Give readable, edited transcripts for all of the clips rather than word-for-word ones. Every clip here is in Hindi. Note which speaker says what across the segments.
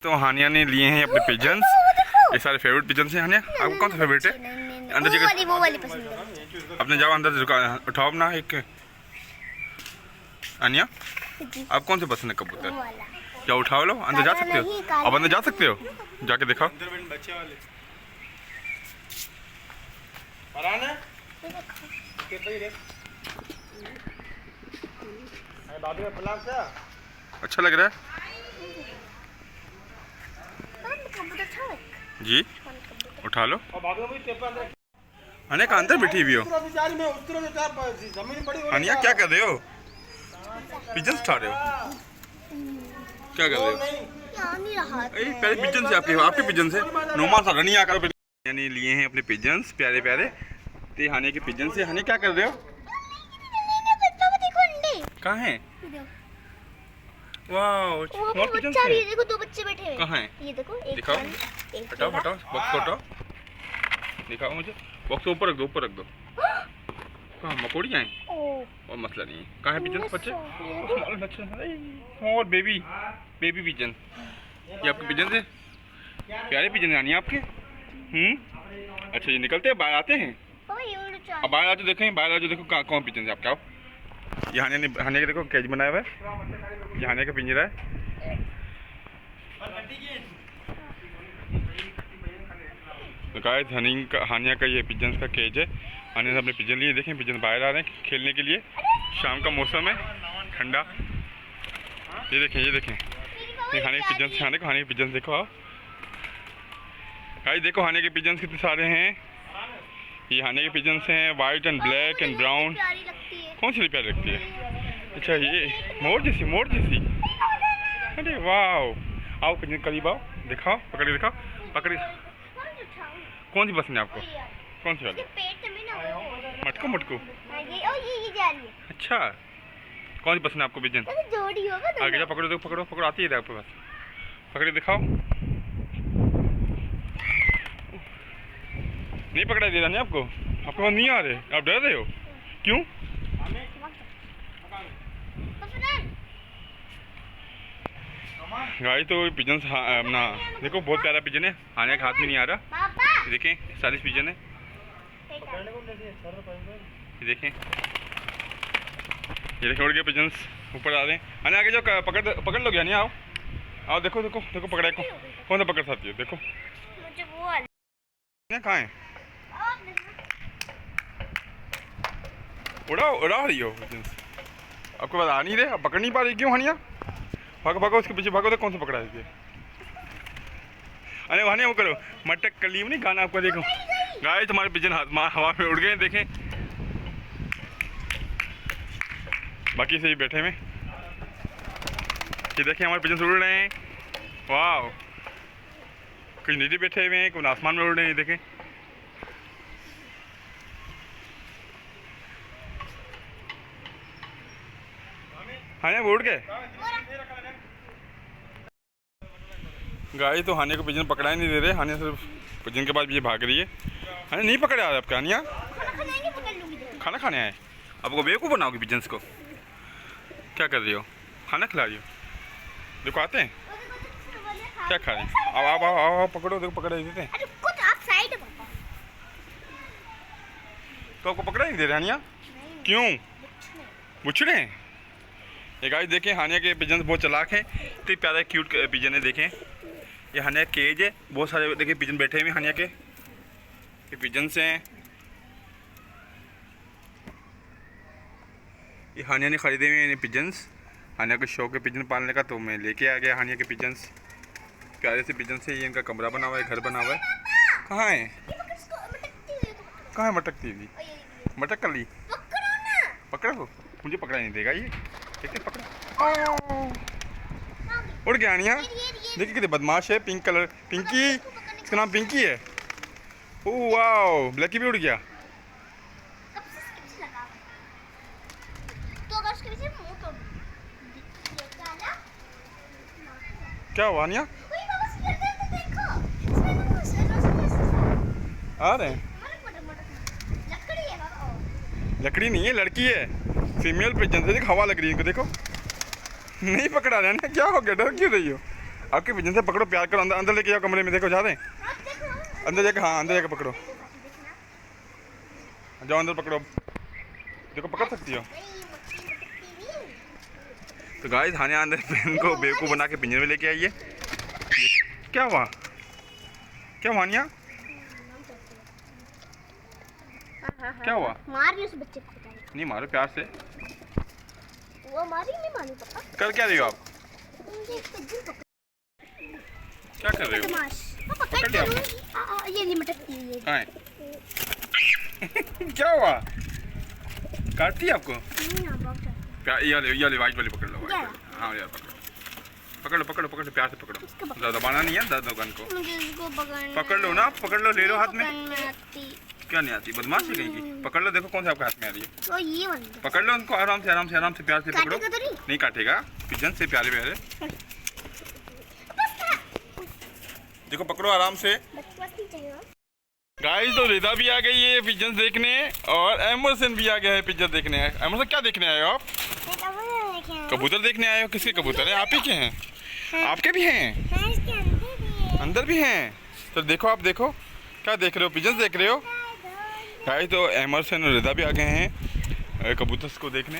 Speaker 1: तो हानिया ने लिए हैं अपने पिजन्स, ये सारे फेवरेट पिजन्स हैं। हानिया आपको कौन सा फेवरेट है? अंदर जगह
Speaker 2: वो वाली पसंद है।
Speaker 1: अपने जाओ अंदर उठाओ अपना एक। हानिया आप कौन से पसंद है कबूतर? क्या उठाओ लो, अंदर जा सकते हो? अब अंदर जा सकते हो, जाके दिखाओ। अच्छा लग रहा है जी, उठा लो। हानिया का अंदर बैठी हुई हो? हानिया क्या कर रहे हो? पिजन उठा रहे हो? क्या कर रहे हो? पहले पिजन से आपके पिजन से नोमा सा रनी आकर यानी लिए हैं अपने पिजन्स प्यारे प्यारे। ते हानिया के पिजन से। हानिया क्या कर रहे हो? कहाँ है? वाओ,
Speaker 2: देखो दो बच्चे बैठे हैं।
Speaker 1: कहाँ है?
Speaker 2: ये देखो, एक
Speaker 1: दिखाओ,
Speaker 2: एक
Speaker 1: हटाओ हटाओ बॉक्स हटाओ, दिखाओ मुझे। बॉक्स ऊपर रख दो, ऊपर रख दो। कहाँ मकोड़ियाँ हैं? और मसला नहीं है। कहाँ है पिजन बच्चे? और बेबी पिजन। ये आपके पिजन से प्यारे पिजन रानी आपके। अच्छा, ये निकलते हैं बाहर आते हैं। अब बाहर आ जो देखें, बाहर आ जो देखो कौन पिजन है आपका। आओ, ये हानिया के देखो केज बनाया हुआ है, ये हानिया का पिंजरा है। तो गाइस हानिया का ये पिजन का केज है। हानिया ने अपने पिजन लिए, देखें पिजन बाहर आ रहे हैं खेलने के लिए। शाम का मौसम है, ठंडा। ये देखें, ये देखें, ये हानिया के पिजन से। हानिया के पिजन देखो। आओ गाइस देखो हानिया के पिजन कितने सारे हैं। ये हानिया के पिजन हैं, white and black and brown. कौन सी प्यारी लगती है? अच्छा, ये मोर जैसी। अरे वाह, आओ पिजन करीब आओ, दिखाओ, पकड़े दिखाओ, पकड़े। कौन सी पसंद है आपको? कौन सी वाली? मटकू। अच्छा, कौन सी पसंद है आपको पिजन? आगे जा, पकड़ो देखो, पकड़ो आती है आपके पास, पकड़े दिखाओ। नहीं पकड़ा दे रहा नहीं आपको पास नहीं आ रहे, आप डर रहे हो क्यों? गाइस तो पिजन अपना देखो, बहुत प्यारा पिजन है। हानिया के हाथ में नहीं आ रहा, देखें स्टाइलिश पिजन है। ये देखें उड़ गए पिजन, ऊपर आ रहे हैं। हानिया आगे जाओ, पकड़ लो। नहीं आओ देखो पकड़ा कौन सा पकड़ सकती है? देखो कहाँ है? उड़ा रही हो आपको बात आ नहीं रहे, आप पकड़ नहीं पा रही क्यों? हानिया भागो उसके पीछे भागो। तो कौन सा पकड़ा है? अरे हानिया वो करो, मटक कलीम नहीं गाना आपको। देखो गाइस तुम्हारे पिजन हवा में उड़ गए, देखें बाकी से ही बैठे में। ये देखें हमारे पिजन उड़ रहे हैं। वाह, कुछ नीचे बैठे हुए हैं, कुछ आसमान में उड़ रहे हैं। देखें हानिया वो उड़ गए। गाइस तो हानिया को पिजन पकड़ा ही नहीं दे रहे। हानिया सिर्फ पिजन के बाद ये भाग रही है। हानिया नहीं पकड़े आ रहा आपका? हानिया खाना खाने आए? आपको बेवकूफ़ बनाओगे पिजन्स को? क्या कर रही हो? खाना खिला रही हो? देखो आते हैं क्या खा रहे हैं। आओ पकड़ो, देखो पकड़ा ही देते हैं। तो आपको पकड़ा नहीं दे रहे हानिया क्यों? बुछड़े हैं ये। गाइस देखें हानिया के पिजन बहुत चलाक हैं, इतने प्यारे क्यूट पिजन है। देखें ये हानिया केज है, बहुत सारे देखिए पिजन बैठे हुए हानिया के। ये पिजन से हैं, ये हानिया ने खरीदे हुए हैं पिजन्स। हानिया को शौक है पिजन पालने का, तो मैं लेके आ गया हानिया के पिजन्स। प्यारे से पिजन से। ये इनका कमरा बना हुआ है, घर बना हुआ है। कहाँ है मटकती हुई? मटक कर ली, पकड़ो। मुझे पकड़ा नहीं देगा ये, देखते पकड़ो। उड़ गया हानिया। देखिए कितने बदमाश है। पिंक कलर, पिंकी, इसका नाम पिंकी है। ओह वाओ, ब्लैकी भी उड़ गया। क्या हुआ हानिया? आ रहे हैं? लकड़ी नहीं है, लड़की है, फीमेल पिजन से। हवा लग रही है इनको, देखो नहीं पकड़ा रहे ना। क्या हो गया, डर क्यों रही हो? आपके पिजन से पकड़ो, प्यार करो, अंदर अंदर लेके जाओ कमरे में। देखो जा रहे हैं अंदर जाके, हाँ अंदर जाके पकड़ो, जाओ अंदर पकड़ो। देखो पकड़ सकती हो। तो गाइस हानिया अंदर पेन को बेवकूफ़ बना के पिंजरे में लेके आई है। क्या हुआ, क्या हुआ हानिया, क्या हुआ?
Speaker 2: मार रही उस बच्चे को।
Speaker 1: नहीं मारो, प्यार से।
Speaker 2: वो मारी नहीं मानी पापा।
Speaker 1: कर क्या रही हो आप, क्या कर रहे हो?
Speaker 2: पापा
Speaker 1: पकड़ लिया
Speaker 2: ये नहीं मटकती है।
Speaker 1: कहाँ है? क्या हुआ, काटती है आपको? ये वाली वाइट वाली पकड़ लो, वाइट वाली। हाँ यार पकड़ लो प्यार से पकड़ो, ज़्यादा दबाना नहीं है दुकान को।
Speaker 2: मुझे इसको
Speaker 1: पकड़ लो ना, पकड़ लो, ले लो हाथ में।
Speaker 2: आती।
Speaker 1: क्या नहीं आती, बदमाशी कहीं की। पकड़ लो, देखो कौन सा आपके हाथ में आ रही है।
Speaker 2: तो ये वाली
Speaker 1: पकड़ लो उनको आराम से प्यार से पकड़ो।
Speaker 2: काटेगा तो नहीं?
Speaker 1: नहीं काटेगा, पिजन से प्यारे प्यारे। देखो पकड़ो आराम से। गाइस तो रिदा भी आ गई है पिजन देखने, और एमरसन भी आ गया है पिजन देखने। एमरसन क्या देखने आए हो आप? कबूतर देखने आए हो? किसके कबूतर हैं? आप ही के हैं? आपके भी हैं? अंदर भी हैं? तो देखो, आप देखो क्या देख रहे हो, पिजन देख रहे हो। गाइस तो एमरसन और रिदा भी आ गए हैं कबूतर को देखने।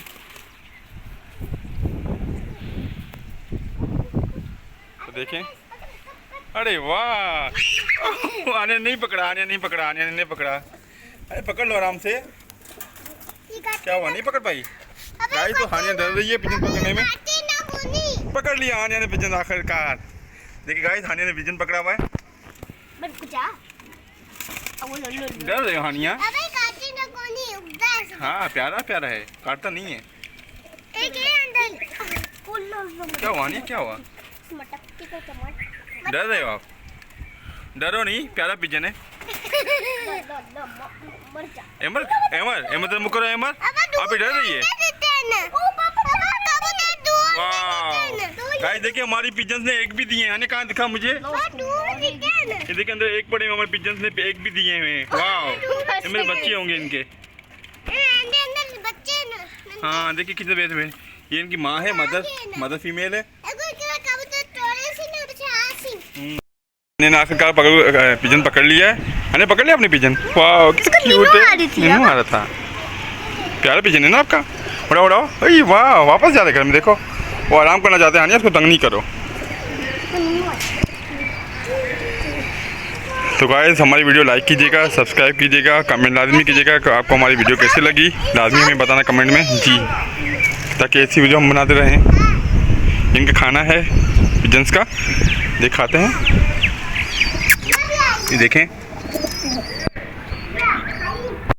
Speaker 1: तो देखें, अरे वाह, आने नहीं पकड़ा। अरे पकड़ लो आराम से। क्या हुआ, नहीं पकड़ पाई? गाइस तो हानिया डर रही है पिजन पकड़ने में। पकड़ लिया हानिया ने पिजन आखिरकार। देखिए गाइस हानिया ने पिजन पकड़ा हुआ है। डर रहे हो हानिया? हाँ प्यारा है, काटता नहीं है। क्या हुआ हानिया, क्या हुआ? डर रहे हो आप? डरो नहीं, प्यारा पिजन है। एमर तो मुकरो, एमर आप डर रही है। गाइस देखिए हमारी पिजन्स ने एक भी दिए हैं। कहाँ दिखा मुझे? ये देखिए अंदर एक पड़े, हमारे पिजन्स ने एक भी दिए हैं। वाह, ये मेरे बच्चे होंगे इनके। हाँ देखिए कितने बैठे हुए। ये इनकी माँ है, मदर फीमेल है। मैंने आखिरकार पिजन पकड़ लिया है। अने पकड़ लिया अपने पिजन। वाह कितना क्यूट है, नीनू आ रहा था। प्यारा पिजन है ना आपका। उड़ाओ। अरे वाह, वापस जा रहे घर में। देखो वो आराम करना चाहते हैं, उसको तंग नहीं करो। तो गाइस हमारी वीडियो लाइक कीजिएगा, सब्सक्राइब कीजिएगा, कमेंट लाजमी कीजिएगा कि आपको हमारी वीडियो कैसी लगी। लाजमी हमें बताना कमेंट में जी, ताकि ऐसी वीडियो हम बनाते रहें। इनका खाना है पिजन्स का, दिखाते हैं। ये देखें।